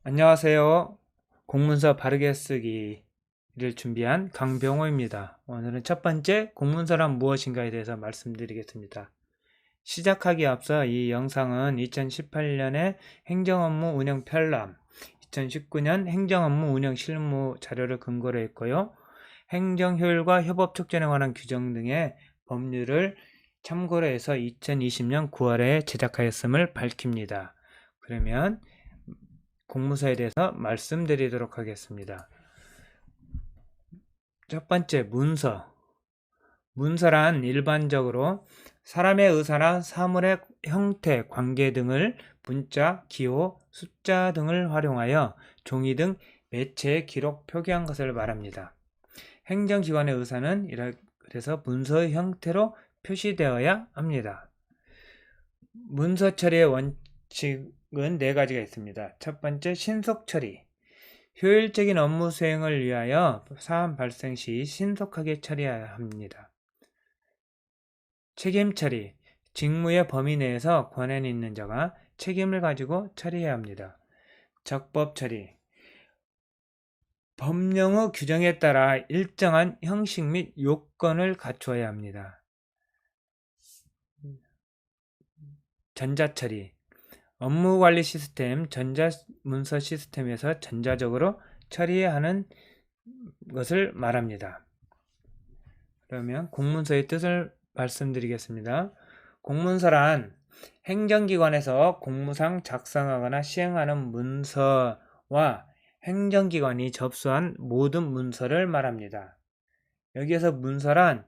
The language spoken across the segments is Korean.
안녕하세요. 공문서 바르게 쓰기를 준비한 강병호입니다. 오늘은 첫 번째 공문서란 무엇인가에 대해서 말씀드리겠습니다. 시작하기에 앞서 이 영상은 2018년에 행정업무 운영 편람, 2019년 행정업무 운영 실무 자료를 근거로 했고요. 행정효율과 협업 촉진에 관한 규정 등의 법률을 참고로 해서 2020년 9월에 제작하였음을 밝힙니다. 그러면 공문서에 대해서 말씀드리도록 하겠습니다. 첫 번째, 문서. 문서란 일반적으로 사람의 의사나 사물의 형태, 관계 등을 문자, 기호, 숫자 등을 활용하여 종이 등 매체에 기록, 표기한 것을 말합니다. 행정기관의 의사는 그래서 문서의 형태로 표시되어야 합니다. 문서 처리의 원칙은 네 가지가 있습니다. 첫 번째, 신속 처리. 효율적인 업무 수행을 위하여 사안 발생 시 신속하게 처리해야 합니다. 책임 처리. 직무의 범위 내에서 권한 있는 자가 책임을 가지고 처리해야 합니다. 적법 처리. 법령의 규정에 따라 일정한 형식 및 요건을 갖추어야 합니다. 전자처리. 업무관리 시스템, 전자문서 시스템에서 전자적으로 처리해야 하는 것을 말합니다. 그러면 공문서의 뜻을 말씀드리겠습니다. 공문서란 행정기관에서 공무상 작성하거나 시행하는 문서와 행정기관이 접수한 모든 문서를 말합니다. 여기에서 문서란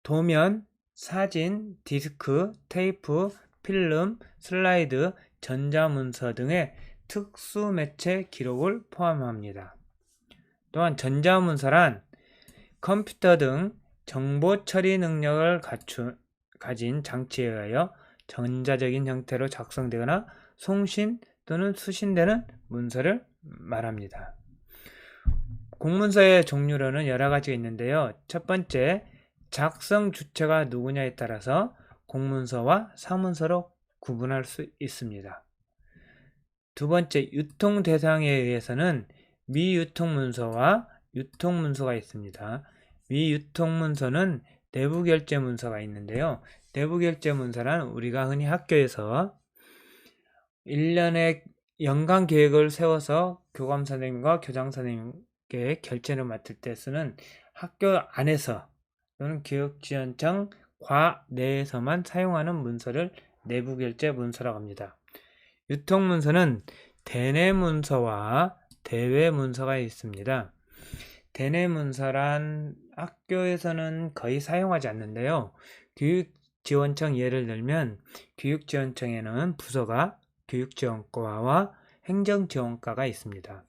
도면, 사진, 디스크, 테이프, 필름, 슬라이드, 전자문서 등의 특수 매체 기록을 포함합니다. 또한 전자문서란 컴퓨터 등 정보 처리 능력을 가진 장치에 의하여 전자적인 형태로 작성되거나 송신 또는 수신되는 문서를 말합니다. 공문서의 종류로는 여러 가지가 있는데요. 첫 번째, 작성 주체가 누구냐에 따라서 공문서와 사문서로 구분할 수 있습니다. 두 번째, 유통 대상에 의해서는 미유통문서와 유통문서가 있습니다. 미유통문서는 내부결제문서가 있는데요. 내부결제문서란 우리가 흔히 학교에서 1년의 연간 계획을 세워서 교감선생님과 교장선생님께 결제를 맡을 때 쓰는 학교 안에서 또는 교육지원청 과 내에서만 사용하는 문서를 내부결제문서라고 합니다. 유통문서는 대내문서와 대외문서가 있습니다. 대내문서란 학교에서는 거의 사용하지 않는데요. 교육지원청 예를 들면 교육지원청에는 부서가 교육지원과와 행정지원과가 있습니다.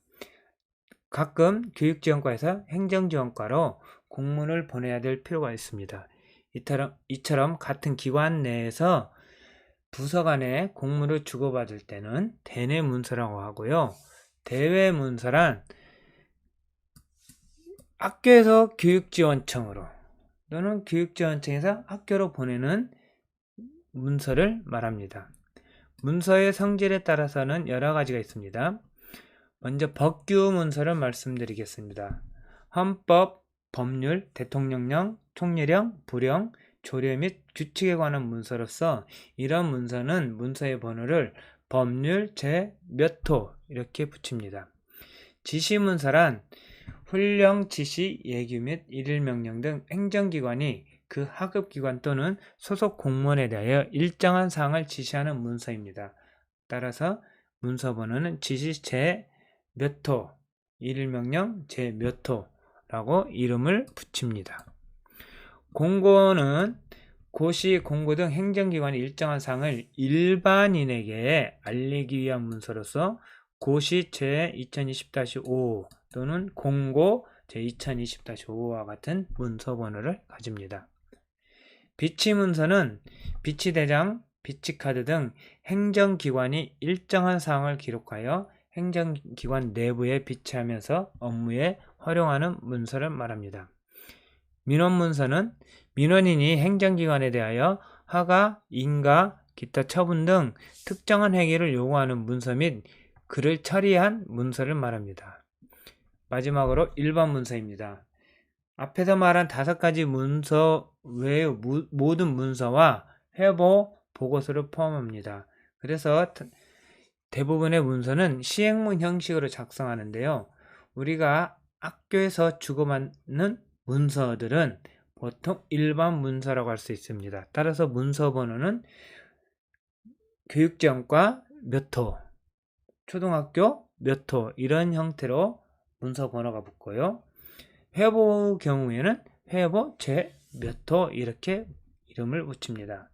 가끔 교육지원과에서 행정지원과로 공문을 보내야 될 필요가 있습니다. 이처럼 같은 기관 내에서 부서 간에 공문을 주고받을 때는 대내문서라고 하고요. 대외문서란 학교에서 교육지원청으로 또는 교육지원청에서 학교로 보내는 문서를 말합니다. 문서의 성질에 따라서는 여러 가지가 있습니다. 먼저 법규 문서를 말씀드리겠습니다. 헌법, 법률, 대통령령, 총리령, 부령, 조례 및 규칙에 관한 문서로서 이런 문서는 문서의 번호를 법률 제 몇 호 이렇게 붙입니다. 지시문서란 훈령, 지시, 예규 및 일일명령 등 행정기관이 그 하급기관 또는 소속 공무원에 대하여 일정한 사항을 지시하는 문서입니다. 따라서 문서 번호는 지시 제 몇 호, 일일명령 제 몇 호라고 이름을 붙입니다. 공고는 고시, 공고 등 행정기관이 일정한 사항을 일반인에게 알리기 위한 문서로서 고시 제2020-5 또는 공고 제2020-5와 같은 문서 번호를 가집니다. 비치문서는 비치대장, 비치카드 등 행정기관이 일정한 사항을 기록하여 행정기관 내부에 비치하면서 업무에 활용하는 문서를 말합니다. 민원문서는 민원인이 행정기관에 대하여 허가, 인가, 기타 처분 등 특정한 행위를 요구하는 문서 및 글을 처리한 문서를 말합니다. 마지막으로 일반 문서입니다. 앞에서 말한 5가지 문서 외의 모든 문서와 회보 보고서를 포함합니다. 그래서 대부분의 문서는 시행문 형식으로 작성하는데요. 우리가 학교에서 주고받는 문서들은 보통 일반 문서라고 할 수 있습니다. 따라서 문서 번호는 교육지원과 몇 호, 초등학교 몇 호 이런 형태로 문서 번호가 붙고요. 회보 경우에는 회보 제 몇 호 이렇게 이름을 붙입니다.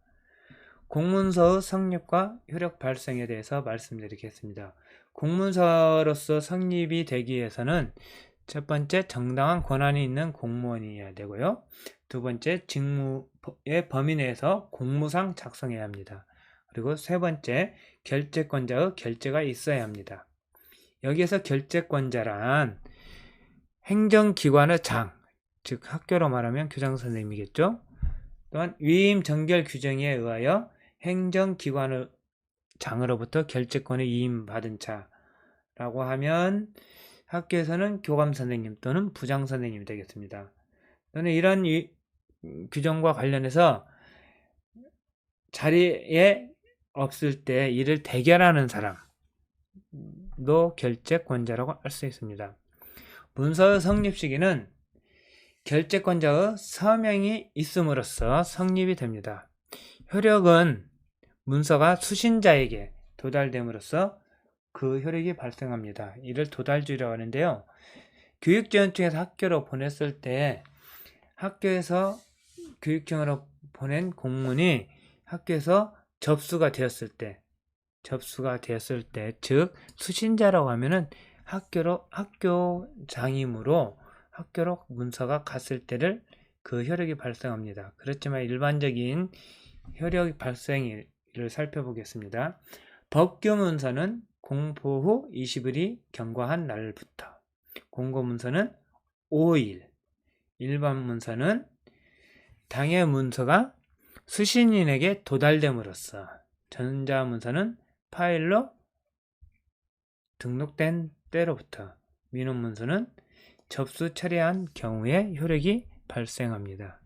공문서의 성립과 효력 발생에 대해서 말씀드리겠습니다. 공문서로서 성립이 되기 위해서는 첫 번째, 정당한 권한이 있는 공무원이어야 되고요. 두 번째, 직무의 범위 내에서 공무상 작성해야 합니다. 그리고 세 번째, 결재권자의 결재가 있어야 합니다. 여기에서 결재권자란 행정기관의 장, 즉 학교로 말하면 교장선생님이겠죠. 또한 위임 정결 규정에 의하여 행정기관의 장으로부터 결재권을 이임받은 자라고 하면 학교에서는 교감선생님 또는 부장선생님이 되겠습니다. 또는 이런 규정과 관련해서 자리에 없을 때 이를 대결하는 사람도 결재권자라고 할 수 있습니다. 문서의 성립 시기는 결재권자의 서명이 있음으로써 성립이 됩니다. 효력은 문서가 수신자에게 도달됨으로써 그 효력이 발생합니다. 이를 도달주의라고 하는데요. 교육지원청에서 학교로 보냈을 때 학교에서 교육청으로 보낸 공문이 학교에서 접수가 되었을 때, 즉 수신자라고 하면은 학교 장임으로 학교로 문서가 갔을 때를 그 효력이 발생합니다. 그렇지만 일반적인 효력 발생을 살펴보겠습니다. 법규 문서는 공포 후 20일이 경과한 날부터, 공고 문서는 5일, 일반 문서는 당해 문서가 수신인에게 도달됨으로써, 전자문서는 파일로 등록된 때로부터, 민원 문서는 접수 처리한 경우에 효력이 발생합니다.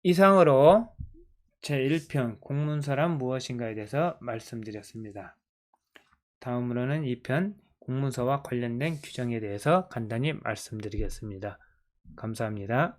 이상으로 제1편 공문서란 무엇인가에 대해서 말씀드렸습니다. 다음으로는 2편 공문서와 관련된 규정에 대해서 간단히 말씀드리겠습니다. 감사합니다.